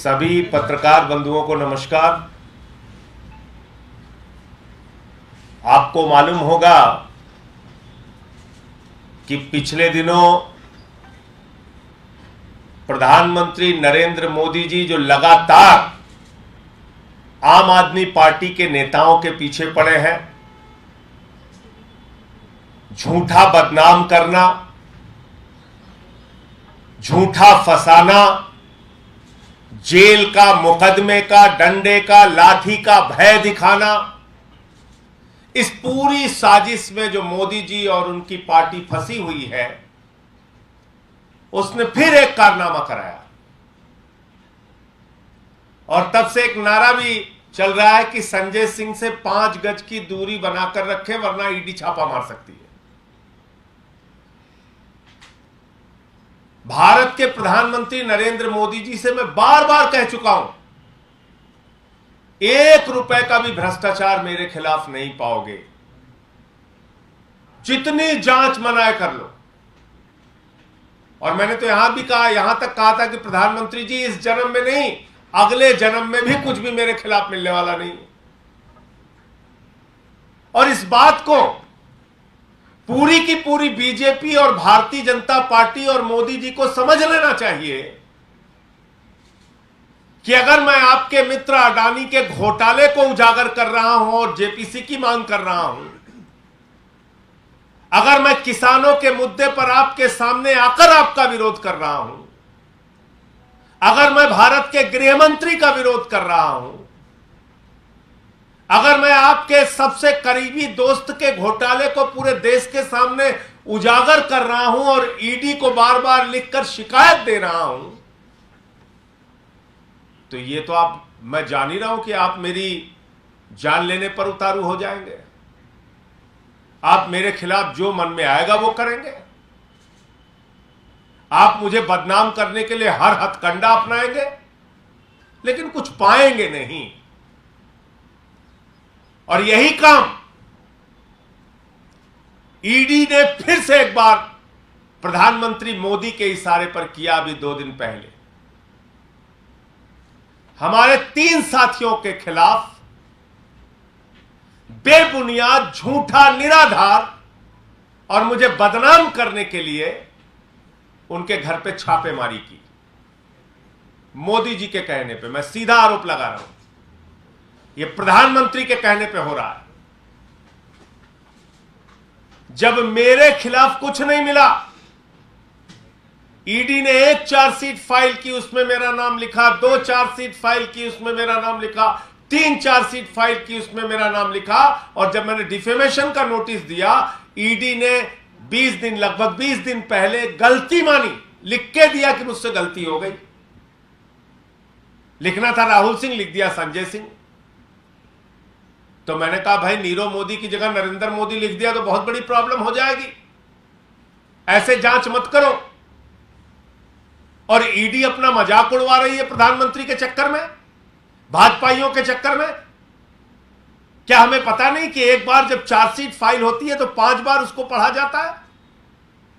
सभी पत्रकार बंधुओं को नमस्कार। आपको मालूम होगा कि पिछले दिनों प्रधानमंत्री नरेंद्र मोदी जी जो लगातार आम आदमी पार्टी के नेताओं के पीछे पड़े हैं, झूठा बदनाम करना, झूठा फंसाना, जेल का, मुकदमे का, डंडे का, लाठी का भय दिखाना, इस पूरी साजिश में जो मोदी जी और उनकी पार्टी फंसी हुई है, उसने फिर एक कारनामा कराया। और तब से एक नारा भी चल रहा है कि संजय सिंह से 5 गज की दूरी बनाकर रखें वरना ईडी छापा मार सकती है। भारत के प्रधानमंत्री नरेंद्र मोदी जी से मैं बार बार कह चुका हूं, 1 रुपए का भी भ्रष्टाचार मेरे खिलाफ नहीं पाओगे, जितनी जांच मनाए कर लो। और मैंने तो यहां भी कहा, यहां तक कहा था कि प्रधानमंत्री जी इस जन्म में नहीं, अगले जन्म में भी कुछ भी मेरे खिलाफ मिलने वाला नहीं। और इस बात को पूरी की पूरी बीजेपी और भारतीय जनता पार्टी और मोदी जी को समझ लेना चाहिए कि अगर मैं आपके मित्र अडानी के घोटाले को उजागर कर रहा हूं और जेपीसी की मांग कर रहा हूं, अगर मैं किसानों के मुद्दे पर आपके सामने आकर आपका विरोध कर रहा हूं, अगर मैं भारत के गृह मंत्री का विरोध कर रहा हूं, अगर मैं आपके सबसे करीबी दोस्त के घोटाले को पूरे देश के सामने उजागर कर रहा हूं और ईडी को बार बार लिखकर शिकायत दे रहा हूं, तो ये तो मैं जान ही रहा हूं कि आप मेरी जान लेने पर उतारू हो जाएंगे। आप मेरे खिलाफ जो मन में आएगा वो करेंगे। आप मुझे बदनाम करने के लिए हर हथकंडा अपनाएंगे, लेकिन कुछ पाएंगे नहीं। और यही काम ईडी ने फिर से एक बार प्रधानमंत्री मोदी के इशारे पर किया। अभी 2 दिन पहले हमारे 3 साथियों के खिलाफ बेबुनियाद, झूठा, निराधार और मुझे बदनाम करने के लिए उनके घर पे छापेमारी की। मोदी जी के कहने पे, मैं सीधा आरोप लगा रहा हूं, यह प्रधानमंत्री के कहने पे हो रहा है। जब मेरे खिलाफ कुछ नहीं मिला, ईडी ने 1 चार्जशीट फाइल की, उसमें मेरा नाम लिखा, 2 चार्जशीट फाइल की, उसमें मेरा नाम लिखा, 3 चार्जशीट फाइल की, उसमें मेरा नाम लिखा। और जब मैंने डिफेमेशन का नोटिस दिया, ईडी ने 20 दिन, लगभग 20 दिन पहले गलती मानी, लिख के दिया कि मुझसे गलती हो गई। लिखना था राहुल सिंह, लिख दिया संजय सिंह। तो मैंने कहा भाई, नीरव मोदी की जगह नरेंद्र मोदी लिख दिया तो बहुत बड़ी प्रॉब्लम हो जाएगी, ऐसे जांच मत करो। और ईडी अपना मजाक उड़वा रही है प्रधानमंत्री के चक्कर में, भाजपाइयों के चक्कर में। क्या हमें पता नहीं कि एक बार जब चार्जशीट फाइल होती है तो 5 बार उसको पढ़ा जाता है?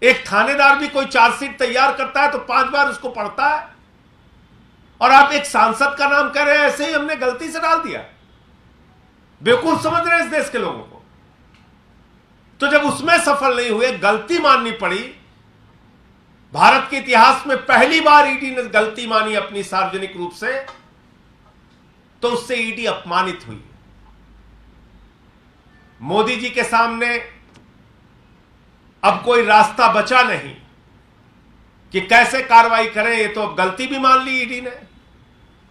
एक थानेदार भी कोई चार्जशीट तैयार करता है तो 5 बार उसको पढ़ता है। और आप एक सांसद का नाम कह रहे हैं, ऐसे ही हमने गलती से डाल दिया। बेवकूफ समझ रहे हैं इस देश के लोगों को। तो जब उसमें सफल नहीं हुए, गलती माननी पड़ी। भारत के इतिहास में पहली बार ईडी ने गलती मानी अपनी सार्वजनिक रूप से, तो उससे ईडी अपमानित हुई। मोदी जी के सामने अब कोई रास्ता बचा नहीं कि कैसे कार्रवाई करें। ये तो अब गलती भी मान ली ईडी ने।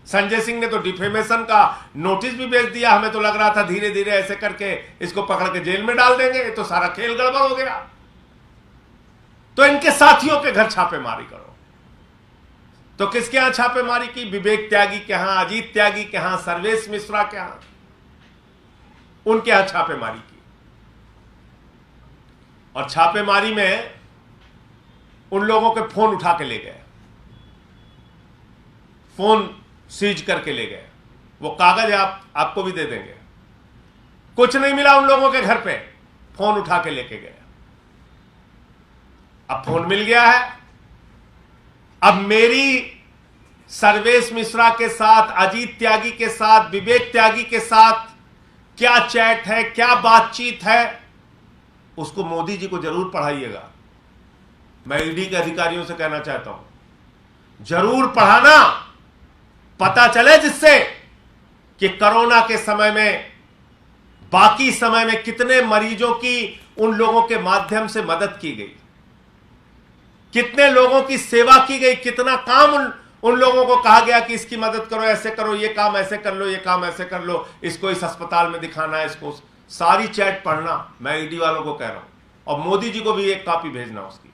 संजय सिंह ने तो डिफेमेशन का नोटिस भी भेज दिया। हमें तो लग रहा था धीरे धीरे ऐसे करके इसको पकड़ के जेल में डाल देंगे, तो सारा खेल गड़बड़ हो गया। तो इनके साथियों के घर छापेमारी करो। तो किसके यहां छापेमारी की? विवेक त्यागी के यहां, अजीत त्यागी के यहां, सर्वेश मिश्रा के यहां, उनके यहां छापेमारी की। और छापेमारी में उन लोगों के फोन उठा के ले गए, फोन सीज करके ले गए। वो कागज आपको भी दे देंगे। कुछ नहीं मिला उन लोगों के घर पे, फोन उठा के लेके गए। अब फोन मिल गया है, अब मेरी सर्वेश मिश्रा के साथ, अजीत त्यागी के साथ, विवेक त्यागी के साथ क्या चैट है, क्या बातचीत है, उसको मोदी जी को जरूर पढ़ाइएगा। मैं ईडी के अधिकारियों से कहना चाहता हूं, जरूर पढ़ाना, पता चले जिससे कि कोरोना के समय में, बाकी समय में कितने मरीजों की उन लोगों के माध्यम से मदद की गई, कितने लोगों की सेवा की गई, कितना काम उन लोगों को कहा गया कि इसकी मदद करो, ऐसे करो, ये काम ऐसे कर लो, ये काम ऐसे कर लो, इसको इस अस्पताल में दिखाना है, इसको। सारी चैट पढ़ना, मैं ईडी वालों को कह रहा हूं, और मोदी जी को भी एक कॉपी भेजना उसकी।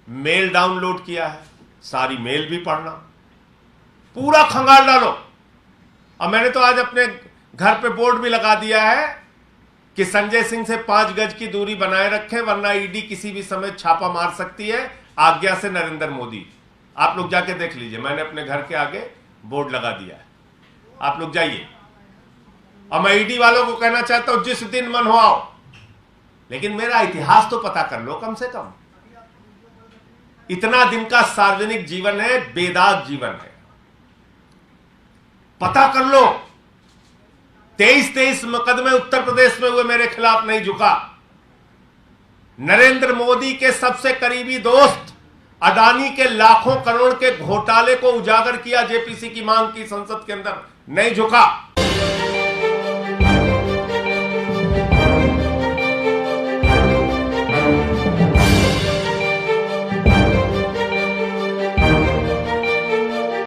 मेल डाउनलोड किया है, सारी मेल भी पढ़ना, पूरा खंगाल डालो। और मैंने तो आज अपने घर पे बोर्ड भी लगा दिया है कि संजय सिंह से 5 गज की दूरी बनाए रखें, वरना ईडी किसी भी समय छापा मार सकती है, आज्ञा से नरेंद्र मोदी। आप लोग जाके देख लीजिए, मैंने अपने घर के आगे बोर्ड लगा दिया है, आप लोग जाइए। और मैं ईडी वालों को कहना चाहता हूं, जिस दिन मन हो आओ, लेकिन मेरा इतिहास तो पता कर लो कम से कम। इतना दिन का सार्वजनिक जीवन है, बेदाग जीवन है, पता कर लो। 23 मुकदमे उत्तर प्रदेश में हुए, मेरे खिलाफ नहीं झुका। नरेंद्र मोदी के सबसे करीबी दोस्त अडानी के लाखों करोड़ के घोटाले को उजागर किया, जेपीसी की मांग की संसद के अंदर, नहीं झुका।